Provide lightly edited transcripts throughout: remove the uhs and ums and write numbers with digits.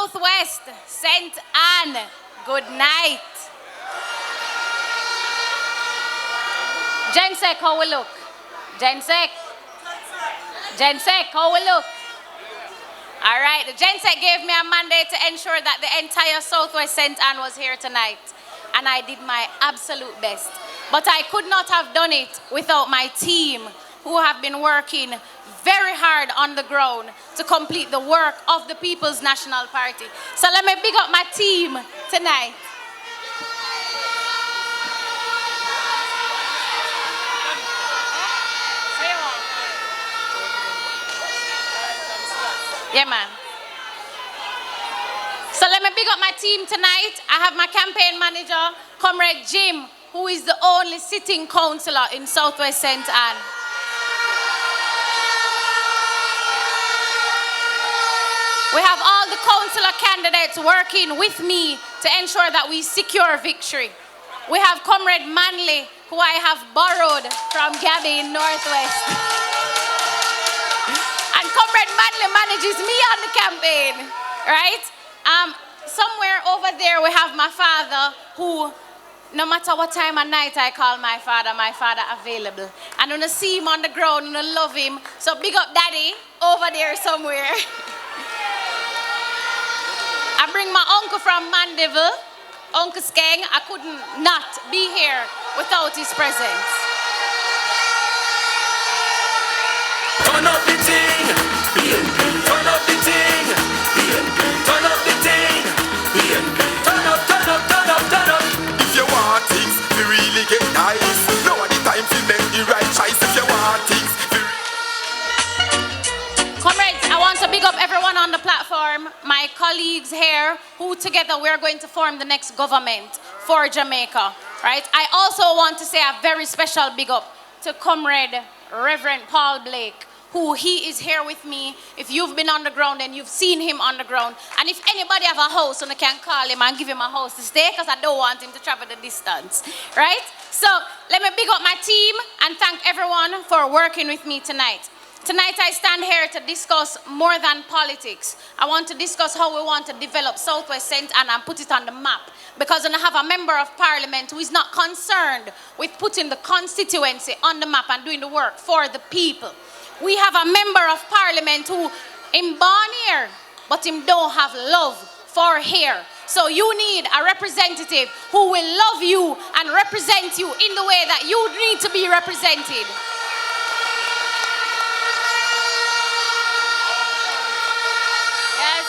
Southwest, St. Anne, good night. Jensek, how we look? Jensek, how we look? All right, the Jensek gave me a mandate to ensure that the entire Southwest St. Anne was here tonight. And I did my absolute best. But I could not have done it without my team, who have been working very hard on the ground to complete the work of the People's National Party. So let me big up my team tonight. Yeah, man. So let me big up my team tonight. I have my campaign manager, Comrade Jim, who is the only sitting councillor in Southwest St. Anne. We have all the councillor candidates working with me to ensure that we secure victory. We have Comrade Manley, who I have borrowed from Gabby in Northwest. And Comrade Manley manages me on the campaign, right? Somewhere over there we have my father, who no matter what time of night I call my father available. And when I see him on the ground, and I love him. So big up daddy over there somewhere. I bring my uncle from Mandeville, Uncle Skeng. I couldn't not be here without his presence. Turn up the thing, turn up the thing, turn up the thing, turn up, turn up, turn up, turn up. If you want things to really get nice, now at the time to make the right choice. If you want things to Comrades, I want to big up everyone on the platform, my colleagues here, who together we're going to form the next government for Jamaica, right? I also want to say a very special big up to Comrade Reverend Paul Blake, who he is here with me. If you've been on the ground and you've seen him on the ground, and if anybody have a house and I can call him and give him a house to stay, because I don't want him to travel the distance, right? So let me big up my team and thank everyone for working with me tonight. Tonight I stand here to discuss more than politics. I want to discuss how we want to develop Southwest St. Anne and put it on the map. Because when I have a member of parliament who is not concerned with putting the constituency on the map and doing the work for the people. We have a member of parliament who him born here, but him don't have love for here. So you need a representative who will love you and represent you in the way that you need to be represented. Yes.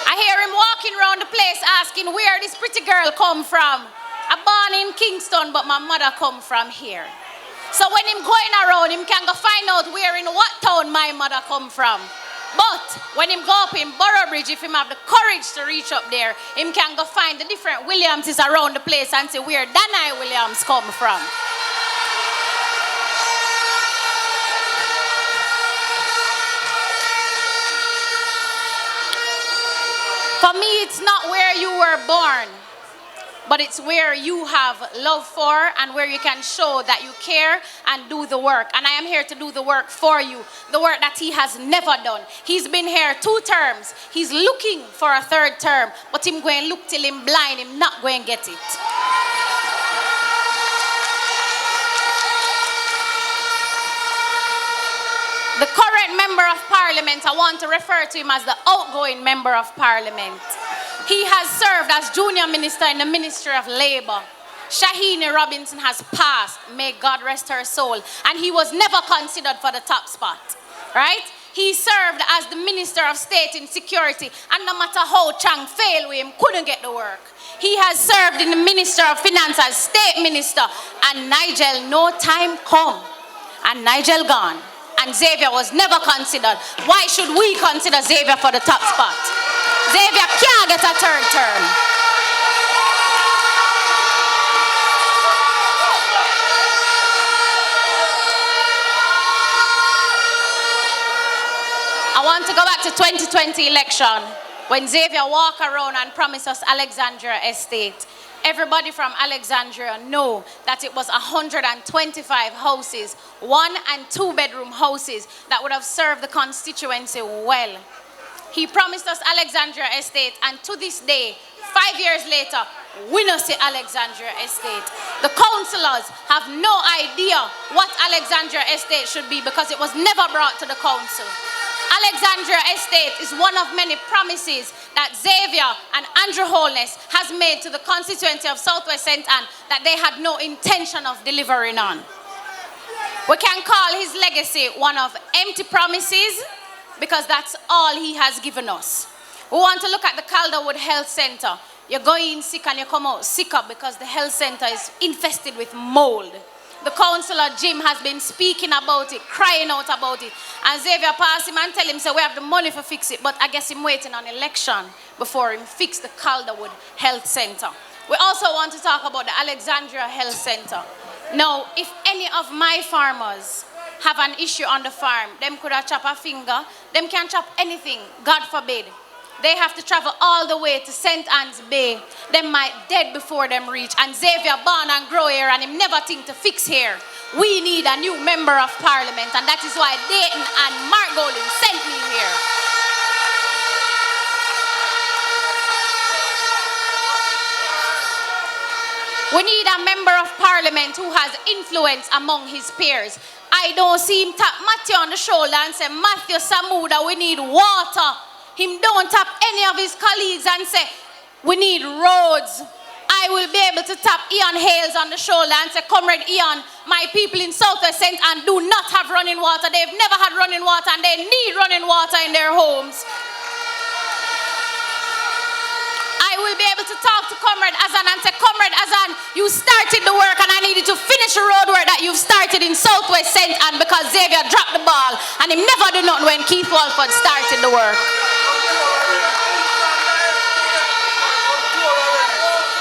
I hear him walking around the place asking where this pretty girl come from. I'm born in Kingston, but my mother come from here. So when him going around, him can go find out where in what town my mother come from. But when him go up in Boroughbridge, if him have the courage to reach up there, him can go find the different Williamses around the place and see where Danai Williams come from. For me, it's not where you were born, but it's where you have love for and where you can show that you care and do the work. And I am here to do the work for you, the work that he has never done. He's been here 2 terms. He's looking for a 3rd term, but him going look till him blind, him not going get it. The current member of parliament, I want to refer to him as the outgoing member of parliament. He has served as junior minister in the Ministry of Labour. Shahini Robinson has passed, may God rest her soul, and he was never considered for the top spot, right? He served as the Minister of State in Security, and no matter how Chang failed with him, couldn't get the work. He has served in the Minister of Finance as State Minister, and Nigel, no time come, and Nigel gone. And Xavier was never considered. Why should we consider Xavier for the top spot? Xavier can't get a 3rd term. I want to go back to 2020 election when Xavier walked around and promised us Alexandria Estate. Everybody from Alexandria know that it was 125 houses, 1- and 2-bedroom houses that would have served the constituency well. He promised us Alexandria Estate, and to this day, 5 years later, we don't see Alexandria Estate. The councillors have no idea what Alexandria Estate should be because it was never brought to the council. Alexandria Estate is one of many promises that Xavier and Andrew Holness has made to the constituency of Southwest St. Anne that they had no intention of delivering on. We can call his legacy one of empty promises because that's all he has given us. We want to look at the Calderwood Health Center. You go in sick and you come out sicker because the health center is infested with mold. The councillor Jim has been speaking about it, crying out about it. And Xavier passed him and tell him, say, we have the money to fix it. But I guess him waiting on election before him fix the Calderwood Health Center. We also want to talk about the Alexandria Health Center. Now, if any of my farmers have an issue on the farm, them could have chop a finger, them can chop anything, God forbid. They have to travel all the way to St. Anne's Bay. Them might dead before them reach. And Xavier born and grow here and him never think to fix here. We need a new member of parliament, and that is why Dayton and Mark Golding sent me here. We need a member of parliament who has influence among his peers. I don't see him tap Matthew on the shoulder and say, Matthew Samuda, we need water. Him don't tap any of his colleagues and say, we need roads. I will be able to tap Ian Hales on the shoulder and say, Comrade Ian, my people in Southwest St. Anne do not have running water. They've never had running water and they need running water in their homes. I will be able to talk to Comrade Azan and say, Comrade Azan, you started the work and I needed to finish the road work that you've started in Southwest St. Anne because Xavier dropped the ball and he never did nothing when Keith Walford started the work.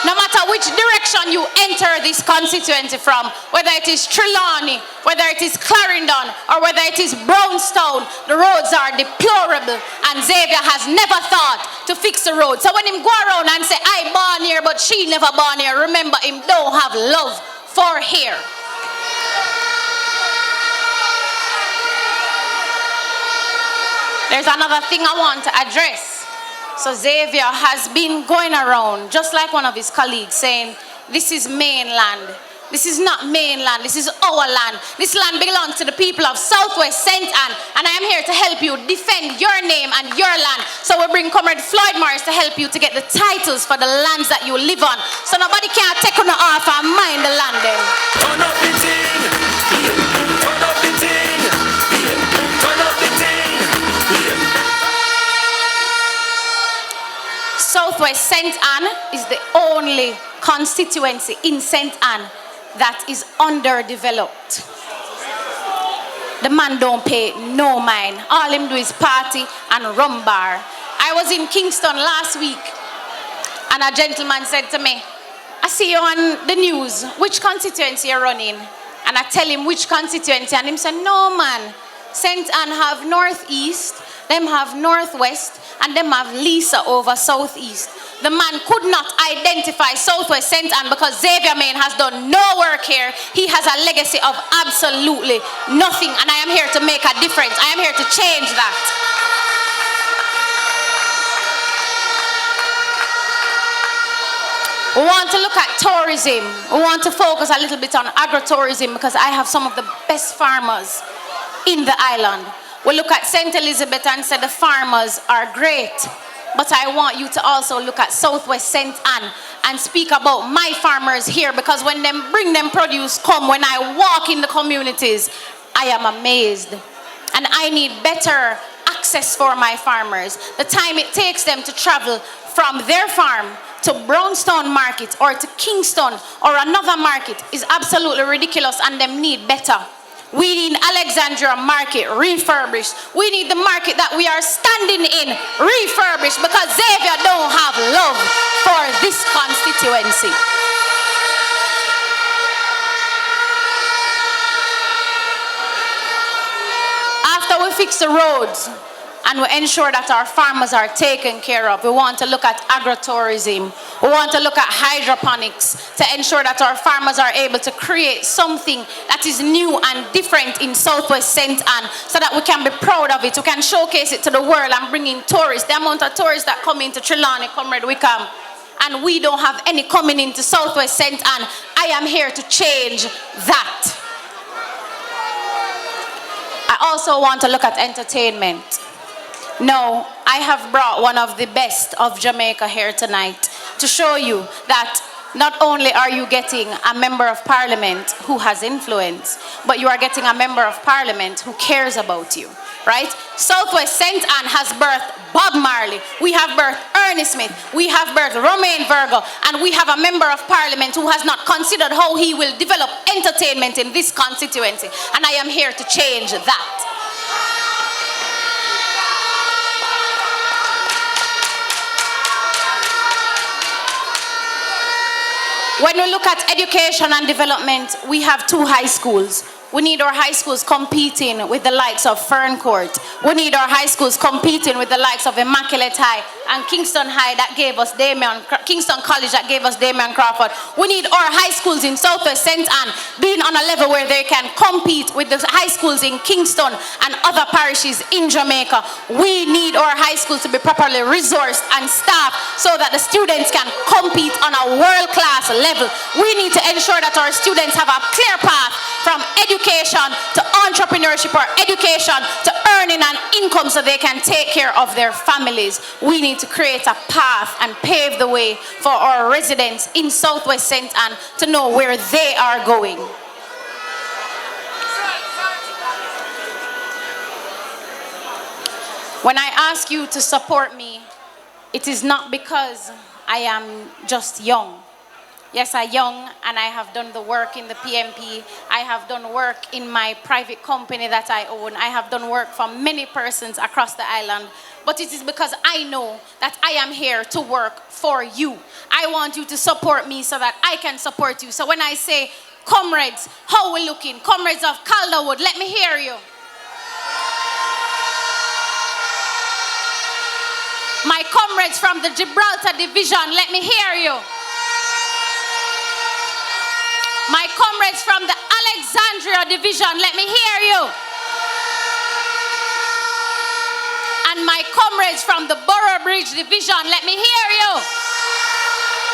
No matter which direction you enter this constituency from, whether it is Trelawney, whether it is Clarendon, or whether it is Brownstown, the roads are deplorable, and Xavier has never thought to fix the road. So when him go around and say, I born here, but she never born here, remember him don't have love for here. There's another thing I want to address. So Xavier has been going around, just like one of his colleagues, saying, this is mainland. This is not mainland, this is our land. This land belongs to the people of Southwest St. Anne, and I am here to help you defend your name and your land. So we bring Comrade Floyd Morris to help you to get the titles for the lands that you live on. So nobody can take on off and mind the land then. Turn up the ting. Turn up the ting. Turn up the ting. Southwest St. Anne is the only constituency in St. Anne that is underdeveloped. The man don't pay no mind. All him do is party and rum bar. I was in Kingston last week and a gentleman said to me, I see you on the news. Which constituency you're running? And I tell him which constituency and him said, no man, St. Anne have northeast, them have northwest, and them have Lisa over southeast. The man could not identify Southwest St. Anne because Xavier Main has done no work here. He has a legacy of absolutely nothing, and I am here to make a difference. I am here to change that. We want to look at tourism. We want to focus a little bit on agritourism because I have some of the best farmers in the island. We look at St. Elizabeth and say the farmers are great. But I want you to also look at Southwest St. Anne and speak about my farmers here because when them bring them produce come, when I walk in the communities, I am amazed. And I need better access for my farmers. The time it takes them to travel from their farm to Brownstown Market or to Kingston or another market is absolutely ridiculous, and them need better. We need Alexandria Market refurbished. We need the market that we are standing in refurbished because Xavier don't have love for this constituency. After we fix the roads and we ensure that our farmers are taken care of. We want to look at agritourism. We want to look at hydroponics to ensure that our farmers are able to create something that is new and different in Southwest St. Anne so that we can be proud of it. We can showcase it to the world and bring in tourists. The amount of tourists that come into Trelawney, Comrade Wickham, and we don't have any coming into Southwest St. Anne. I am here to change that. I also want to look at entertainment. No, I have brought one of the best of Jamaica here tonight to show you that not only are you getting a member of parliament who has influence, but you are getting a member of parliament who cares about you, right? Southwest St. Anne has birthed Bob Marley. We have birthed Ernest Smith. We have birthed Romain Virgo. And we have a member of parliament who has not considered how he will develop entertainment in this constituency. And I am here to change that. When we look at education and development, we have 2 high schools. We need our high schools competing with the likes of Ferncourt. We need our high schools competing with the likes of Immaculate High and Kingston High that gave us Kingston College that gave us Damian Crawford. We need our high schools in Southwest St. Anne being on a level where they can compete with the high schools in Kingston and other parishes in Jamaica. We need our high schools to be properly resourced and staffed so that the students can compete on a world-class level. We need to ensure that our students have a clear path from education to entrepreneurship or education to earning an income so they can take care of their families. We need to create a path and pave the way for our residents in Southwest St. Anne to know where they are going. When I ask you to support me, it is not because I am just young. Yes, I'm young and I have done the work in the PMP. I have done work in my private company that I own. I have done work for many persons across the island. But it is because I know that I am here to work for you. I want you to support me so that I can support you. So when I say, comrades, how we looking? Comrades of Calderwood, let me hear you. My comrades from the Gibraltar Division, let me hear you. My comrades from the Alexandria Division, let me hear you. And my comrades from the Borough Bridge Division, let me hear you.